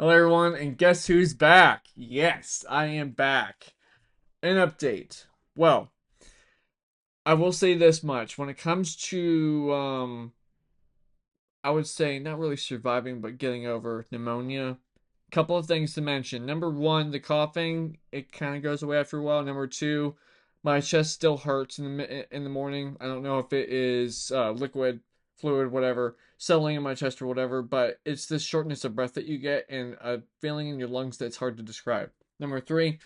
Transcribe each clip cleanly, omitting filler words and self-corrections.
Hello, everyone, and guess who's back? Yes, I am back. An update. Well, I will say this much. When it comes to, I would say not really surviving, but getting over pneumonia, couple of things to mention. Number one, the coughing, it kind of goes away after a while. Number two, my chest still hurts in the morning. I don't know if it is liquid, fluid, whatever, settling in my chest or whatever, but it's this shortness of breath that you get and a feeling in your lungs that's hard to describe. Number three,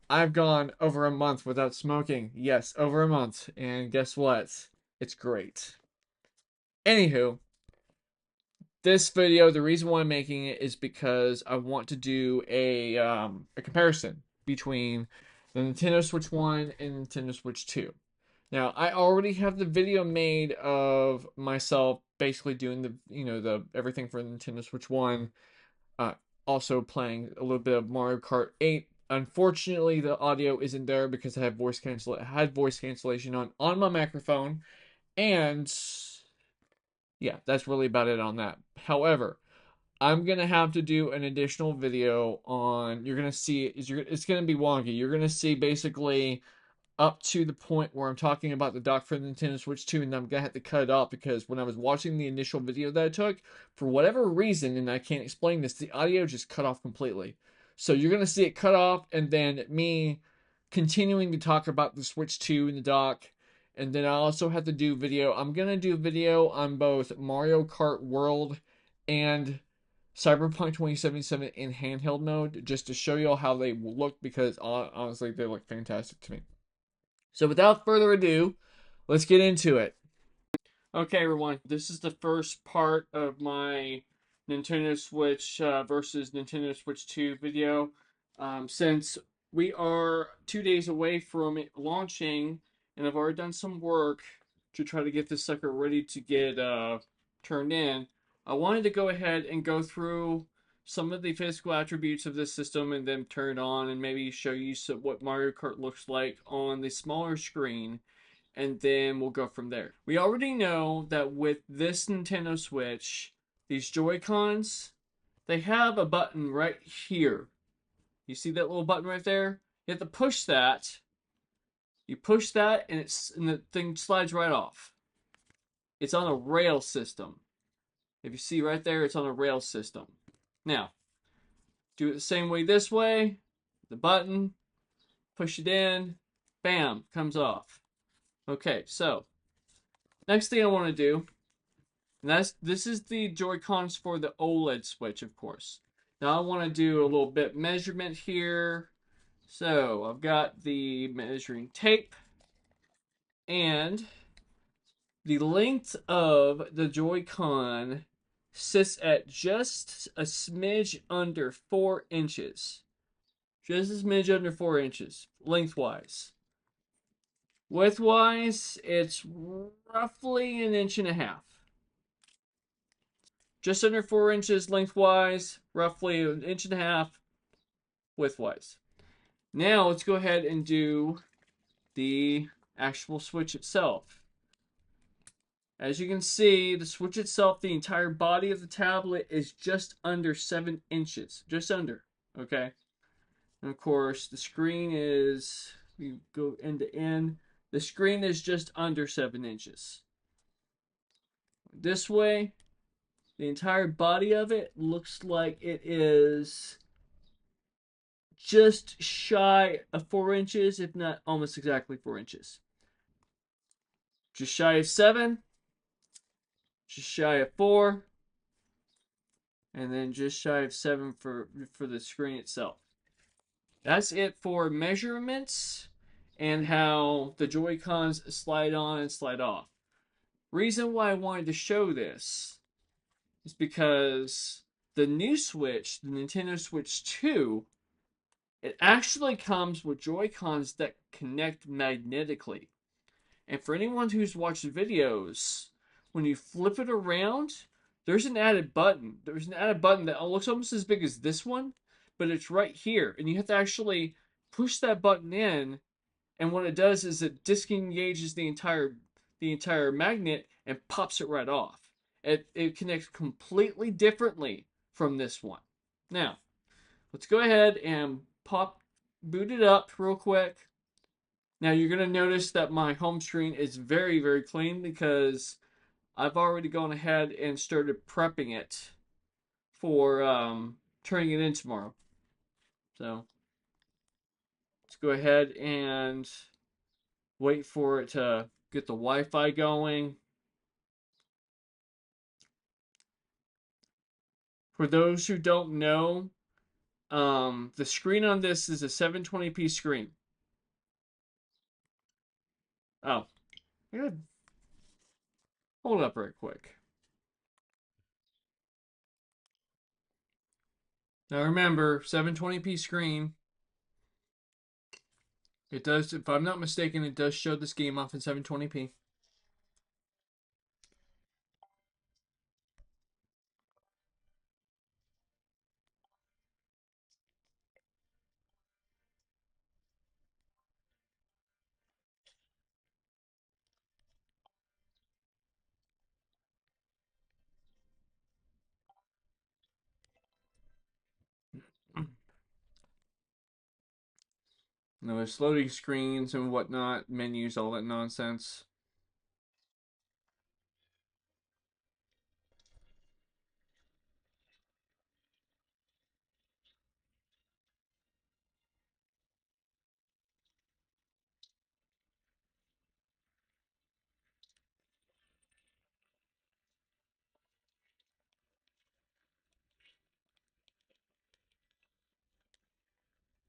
I've gone over a month without smoking. Yes, over a month. And guess what? It's great. Anywho, this video, the reason why I'm making it is because I want to do a comparison between the Nintendo Switch 1 and Nintendo Switch 2. Now, I already have the video made of myself basically doing the everything for Nintendo Switch 1, uh, also playing a little bit of Mario Kart 8. Unfortunately, the audio isn't there because I had voice cancellation on my microphone, and yeah, that's really about it on that. However, I'm gonna have to do an additional video on. You're gonna see it's gonna be wonky. You're gonna see basically up to the point where I'm talking about the dock for the Nintendo Switch 2, and I'm gonna have to cut it off because when I was watching the initial video that I took, for whatever reason, and I can't explain this, the audio just cut off completely. So you're gonna see it cut off, and then me continuing to talk about the Switch 2 and the dock. And then I also have to do video. I'm gonna do video on both Mario Kart World and Cyberpunk 2077 in handheld mode, just to show you all how they look, because honestly, they look fantastic to me. So without further ado, let's get into it. Okay, everyone, this is the first part of my Nintendo Switch versus Nintendo Switch 2 video. Since we are 2 days away from it launching, and I've already done some work to try to get this sucker ready to get turned in, I wanted to go ahead and go through some of the physical attributes of this system and then turn it on and maybe show you what Mario Kart looks like on the smaller screen, and then we'll go from there. We already know that with this Nintendo Switch, these Joy-Cons, they have a button right here. You see that little button right there? You have to push that. You push that, and the thing slides right off. It's on a rail system. If you see right there, it's on a rail system. Now, do it the same way this way. The button, push it in, bam, comes off. Okay, so next thing I want to do, and this is the Joy-Cons for the OLED Switch, of course. Now I want to do a little bit measurement here. So I've got the measuring tape, and the length of the Joy-Con sits at just a smidge under 4 inches. Just a smidge under 4 inches, lengthwise. Widthwise, it's roughly an inch and a half. Just under 4 inches lengthwise, roughly an inch and a half widthwise. Now let's go ahead and do the actual Switch itself. As you can see, the Switch itself, the entire body of the tablet is just under 7 inches. Just under, okay? And of course, the screen is, you go end to end, the screen is just under 7 inches. This way, the entire body of it looks like it is just shy of 4 inches, if not almost exactly 4 inches. Just shy of 7, just shy of 4, and then just shy of 7 for the screen itself. That's it for measurements and how the Joy-Cons slide on and slide off. Reason why I wanted to show this is because the new Switch, the Nintendo Switch 2, it actually comes with Joy-Cons that connect magnetically. And for anyone who's watched videos, when you flip it around, there's an added button. There's an added button that looks almost as big as this one, but it's right here. And you have to actually push that button in, and what it does is it disengages the entire magnet and pops it right off. It connects completely differently from this one. Now, let's go ahead and boot it up real quick. Now you're going to notice that my home screen is very, very clean because I've already gone ahead and started prepping it for turning it in tomorrow. So let's go ahead and wait for it to get the Wi-Fi going. For those who don't know, the screen on this is a 720p screen. Oh, I gotta hold it up right quick. Now remember, 720p screen. It does, if I'm not mistaken, it does show this game off in 720p. No, there's loading screens and whatnot, menus, all that nonsense.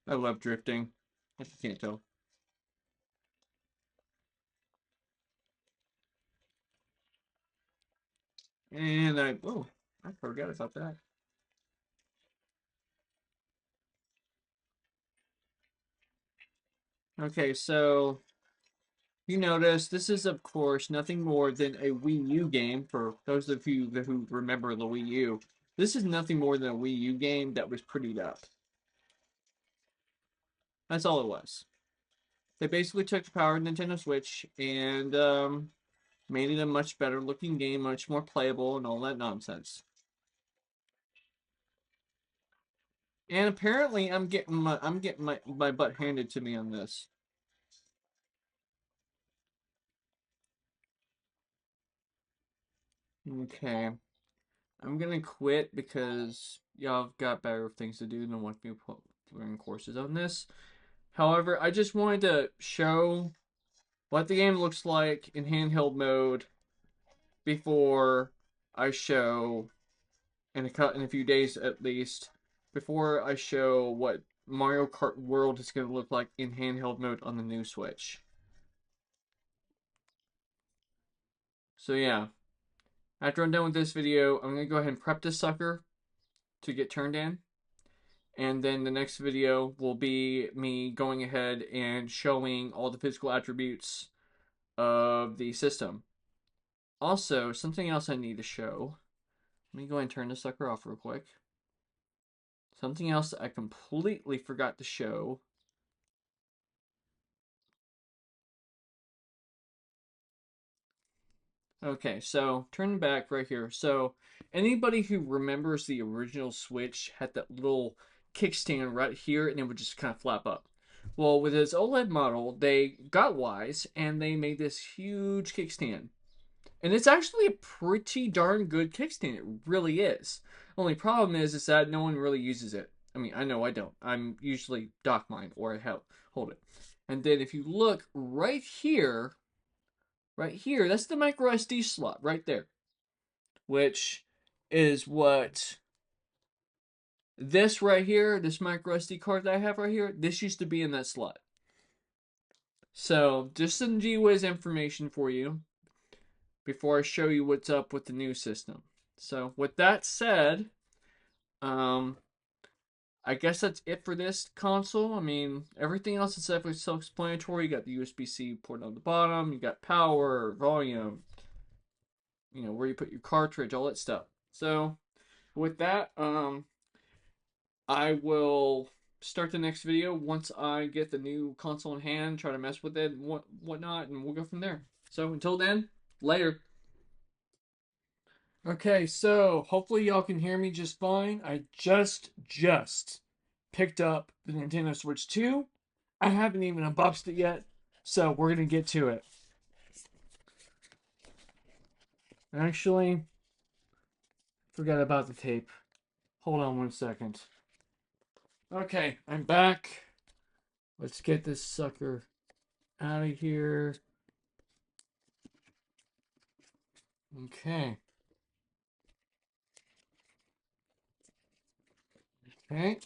I love drifting. If you can't tell. And I forgot about that. Okay, so you notice this is, of course, nothing more than a Wii U game. For those of you who remember the Wii U, this is nothing more than a Wii U game that was prettied up. That's all it was. They basically took the power of Nintendo Switch and made it a much better looking game, much more playable, and all that nonsense. And apparently, I'm getting my butt handed to me on this. Okay, I'm gonna quit because y'all have got better things to do than want me running courses on this. However, I just wanted to show what the game looks like in handheld mode before I show in a few days at least before I show what Mario Kart World is going to look like in handheld mode on the new Switch. So yeah, after I'm done with this video, I'm going to go ahead and prep this sucker to get turned in. And then the next video will be me going ahead and showing all the physical attributes of the system. Also, something else I need to show. Let me go ahead and turn this sucker off real quick. Something else that I completely forgot to show. Okay, so turn back right here. So anybody who remembers the original Switch had that little kickstand right here and it would just kind of flap up. Well, with its OLED model, they got wise and they made this huge kickstand. And it's actually a pretty darn good kickstand. It really is. Only problem is that no one really uses it. I mean, I know I don't. I'm usually dock mine or I hold it. And then if you look right here, that's the micro SD slot right there, which is what this right here, this micro SD card that I have right here, this used to be in that slot. So just some G-Wiz information for you before I show you what's up with the new system. So with that said, um, I guess that's it for this console. I mean, everything else is definitely self-explanatory. You got the USB-C port on the bottom. You got power, volume, where you put your cartridge, all that stuff. So with that, I will start the next video once I get the new console in hand, try to mess with it and whatnot, and we'll go from there. So until then, later. Okay, so hopefully y'all can hear me just fine. I just picked up the Nintendo Switch 2. I haven't even unboxed it yet, so we're going to get to it. Actually, forgot about the tape. Hold on 1 second. Okay, I'm back. Let's get this sucker out of here. Okay. Okay.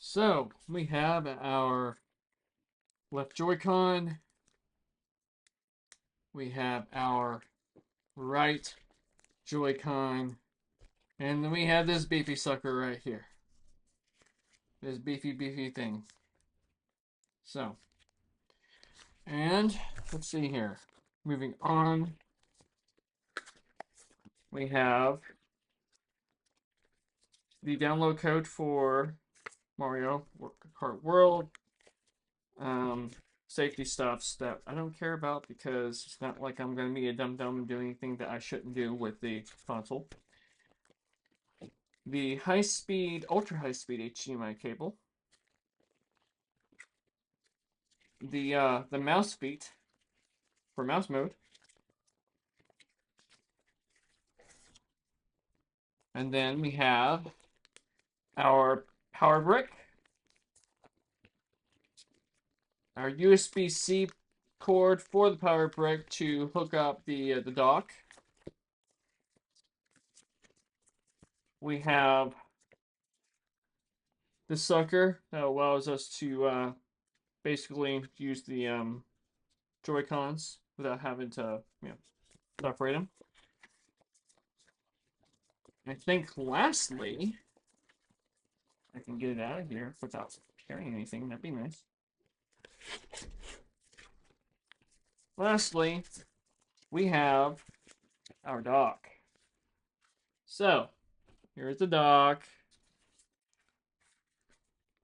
So, we have our left Joy-Con. We have our right Joy-Con. And then we have this beefy sucker right here. This beefy thing. So, and let's see here. Moving on, we have the download code for Mario Kart World. Safety stuffs that I don't care about because it's not like I'm going to be a dum-dum and do anything that I shouldn't do with the console. The high-speed, ultra-high-speed HDMI cable. The mouse feet for mouse mode. And then we have our power brick. Our USB-C cord for the power brick to hook up the dock. We have the sucker that allows us to basically use the Joy-Cons without having to separate them. I think lastly, I can get it out of here without carrying anything. That'd be nice. Lastly, we have our dock. So, here's the dock.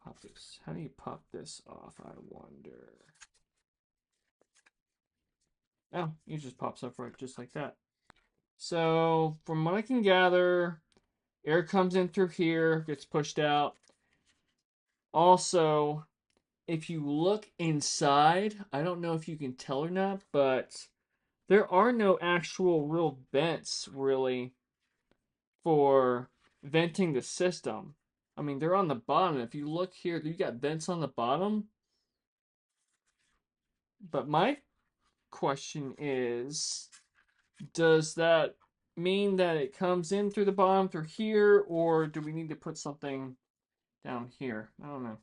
Pop this. How do you pop this off, I wonder? Oh, it just pops up right just like that. So, from what I can gather, air comes in through here, gets pushed out. Also, if you look inside, I don't know if you can tell or not, but there are no actual real vents, really, for venting the system. I mean, they're on the bottom. If you look here, you got vents on the bottom. But my question is, does that mean that it comes in through the bottom through here, or do we need to put something down here? I don't know.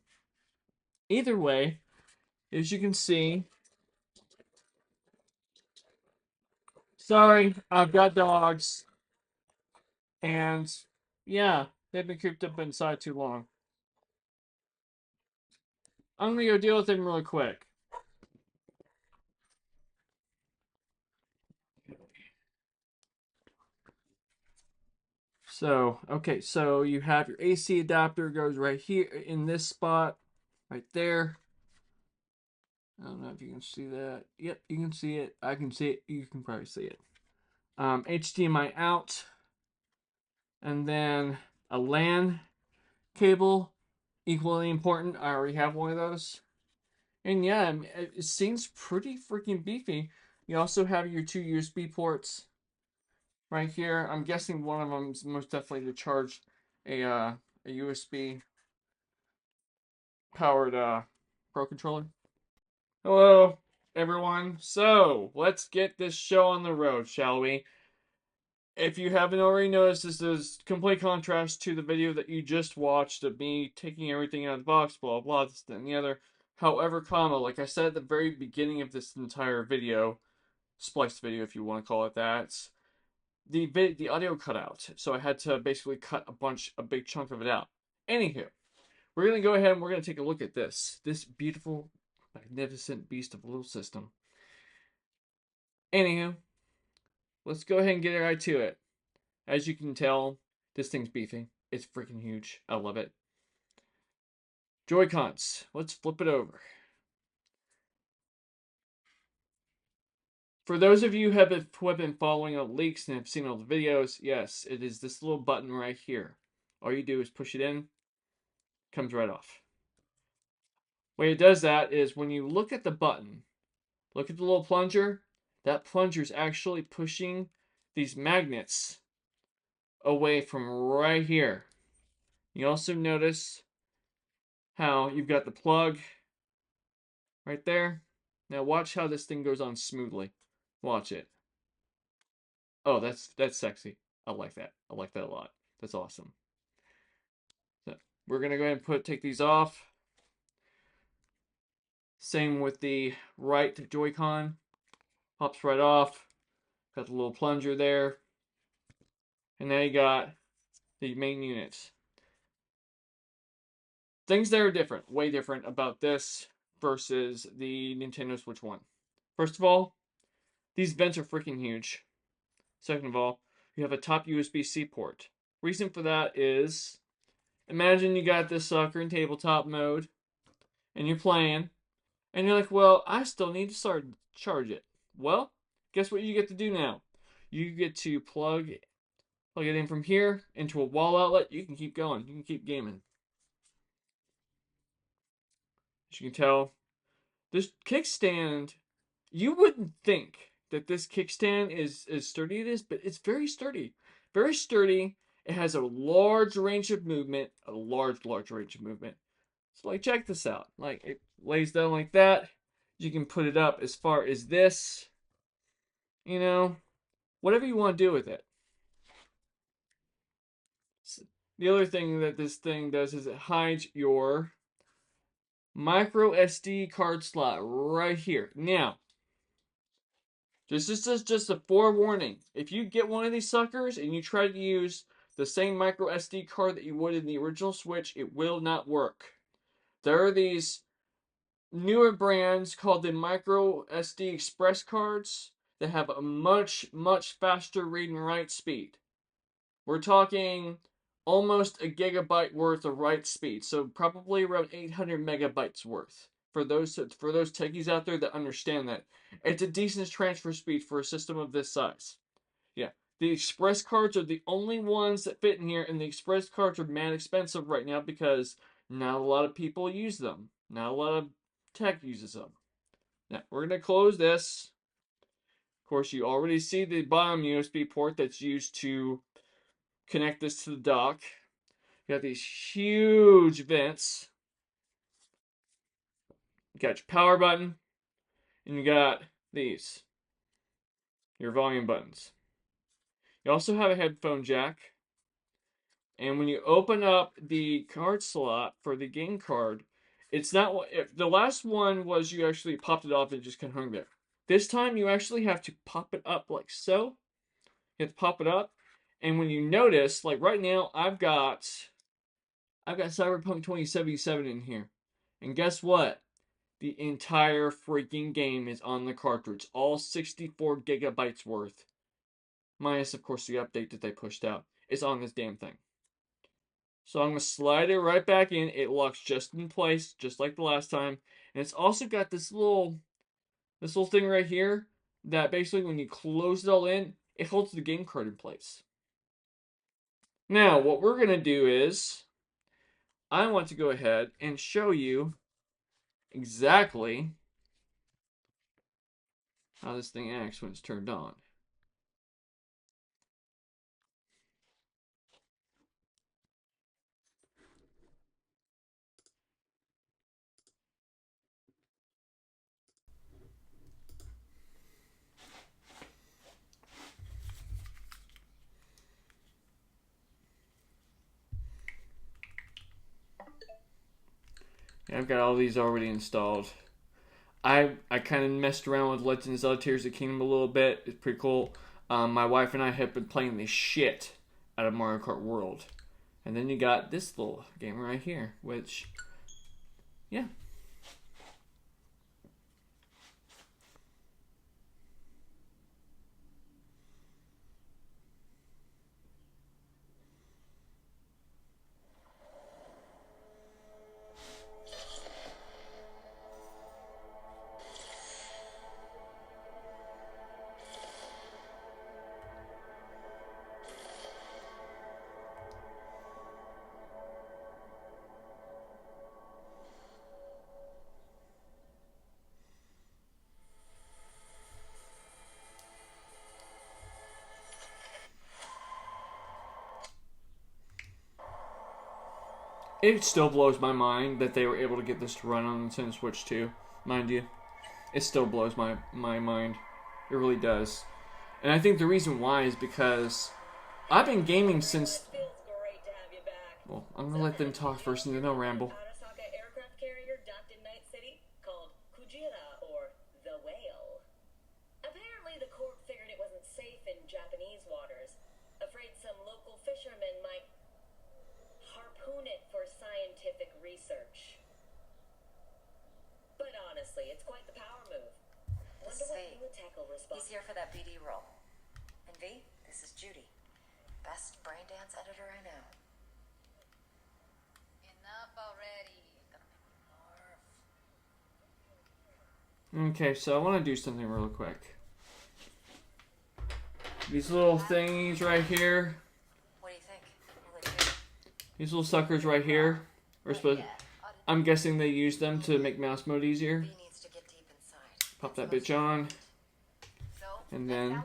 Either way, as you can see, sorry, I've got dogs, and yeah, they've been cooped up inside too long. I'm gonna go deal with them really quick. So, okay, so you have your AC adapter goes right here in this spot, right there. I don't know if you can see that. Yep, you can see it. I can see it. You can probably see it. HDMI out, and then a LAN cable, equally important. I already have one of those. And yeah, it seems pretty freaking beefy. You also have your two USB ports right here. I'm guessing one of them is most definitely to charge a USB powered Pro controller. Hello, everyone. So let's get this show on the road, shall we? If you haven't already noticed, this is complete contrast to the video that you just watched of me taking everything out of the box, blah, blah, this, that, and the other. However, like I said at the very beginning of this entire video, spliced video if you want to call it that, the audio cut out. So I had to basically cut a big chunk of it out. Anywho, we're going to go ahead and we're going to take a look at this beautiful, magnificent beast of a little system. Anywho, let's go ahead and get right to it. As you can tell, this thing's beefy. It's freaking huge. I love it. Joy-Cons. Let's flip it over. For those of you who have been following all the leaks and have seen all the videos, yes, it is this little button right here. All you do is push it in, comes right off. Way it does that is when you look at the button, look at the little plunger, that plunger is actually pushing these magnets away from right here. You also notice how you've got the plug right there. Now watch how this thing goes on smoothly. Watch it. Oh, that's sexy. I like that. I like that a lot. That's awesome. So we're gonna go ahead and take these off. Same with the right Joy-Con. Pops right off. Got the little plunger there. And now you got the main units. Things that are different, way different about this versus the Nintendo Switch 1. First of all, these vents are freaking huge. Second of all, you have a top USB-C port. Reason for that is, imagine you got this sucker in tabletop mode, and you're playing, and you're like, well, I still need to charge it. Well, guess what you get to do now? You get to plug it in from here into a wall outlet. You can keep going. You can keep gaming. As you can tell, this kickstand, you wouldn't think that this kickstand is as sturdy as it is, but it's very sturdy. Very sturdy. It has a large range of movement. A large range of movement. So, like, check this out. Like, it lays down like that. You can put it up as far as this. You know, whatever you want to do with it. The other thing that this thing does is it hides your micro SD card slot right here. Now, this is just a forewarning. If you get one of these suckers and you try to use the same micro SD card that you would in the original Switch, it will not work. There are these newer brands called the micro SD express cards that have a much faster read and write speed. We're talking almost a gigabyte worth of write speed, so probably around 800 megabytes worth. For those techies out there that understand that, it's a decent transfer speed for a system of this size. Yeah, the express cards are the only ones that fit in here, and the express cards are mad expensive right now because not a lot of people use them. Not a lot of tech uses them. Now we're gonna close this. Of course, you already see the bottom USB port that's used to connect this to the dock. You got these huge vents. You got your power button, and you got these, your volume buttons. You also have a headphone jack. And when you open up the card slot for the game card, it's not, if the last one was you actually popped it off and it just kind of hung there. This time you actually have to pop it up like so. You have to pop it up. And when you notice, like right now, I've got Cyberpunk 2077 in here. And guess what? The entire freaking game is on the cartridge. All 64 gigabytes worth. Minus, of course, the update that they pushed out. It's on this damn thing. So I'm going to slide it right back in. It locks just in place, just like the last time. And it's also got this little thing right here that basically when you close it all in, it holds the game card in place. Now, what we're going to do is, I want to go ahead and show you exactly how this thing acts when it's turned on. I've got all these already installed. I kind of messed around with Legend of Zelda Tears of the Kingdom a little bit. It's pretty cool. My wife and I have been playing the shit out of Mario Kart World. And then you got this little game right here, which, yeah. It still blows my mind that they were able to get this to run on the Nintendo Switch too, mind you. It still blows my mind. It really does. And I think the reason why is because I've been gaming since... Well, I'm going to let them talk first and then they'll ramble. Research. But honestly, it's quite the power move. Wonder what he would tackle response. He's here for that BD role. And V, this is Judy. Best brain dance editor I know. Enough already. You're gonna make me barf. Okay, so I want to do something real quick. These little thingies right here. What do you think? Will it do? These little suckers right here. I'm guessing they use them to make mouse mode easier. Pop that bitch on. And then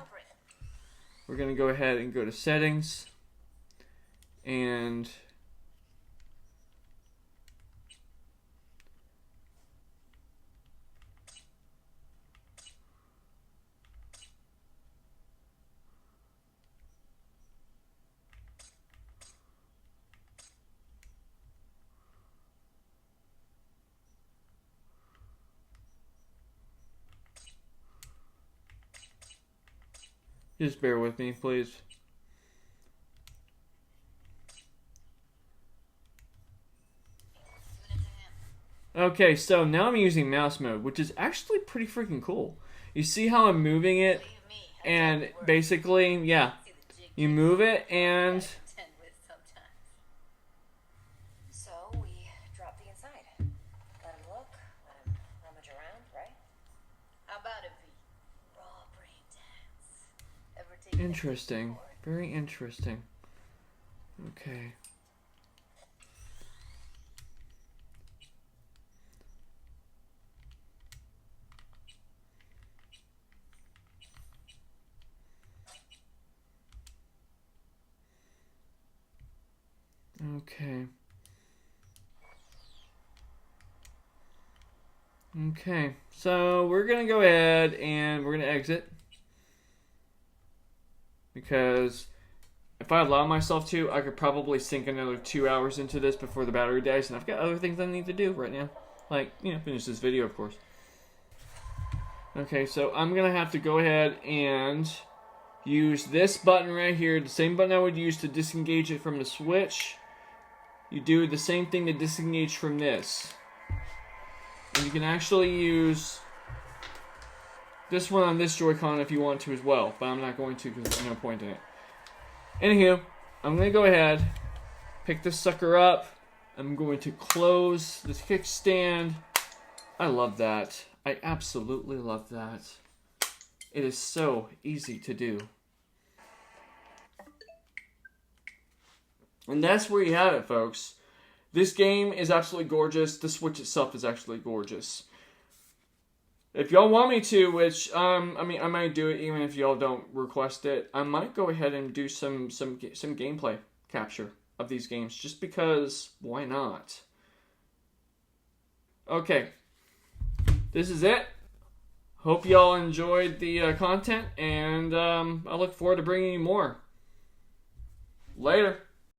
we're going to go ahead and go to settings. And just bear with me, please. Okay, so now I'm using mouse mode, which is actually pretty freaking cool. You see how I'm moving it? And basically, yeah, you move it and... So we drop the inside. Let him look, let him rummage around, right? How about it, V? Raw brain dance. Ever taken Interesting. Very interesting. Okay. Okay. Okay, so we're going to go ahead and we're going to exit. Because if I allow myself to, I could probably sink another 2 hours into this before the battery dies. And I've got other things I need to do right now. Like, you know, finish this video, of course. Okay, so I'm going to have to go ahead and use this button right here. The same button I would use to disengage it from the Switch. You do the same thing to disengage from this. And you can actually use this one on this Joy-Con if you want to as well. But I'm not going to because there's no point in it. Anywho, I'm going to go ahead, pick this sucker up. I'm going to close this kickstand. I love that. I absolutely love that. It is so easy to do. And that's where you have it, folks. This game is absolutely gorgeous. The Switch itself is actually gorgeous. If y'all want me to, which, I mean, I might do it even if y'all don't request it. I might go ahead and do some gameplay capture of these games. Just because, why not? Okay. This is it. Hope y'all enjoyed the content. And I look forward to bringing you more. Later.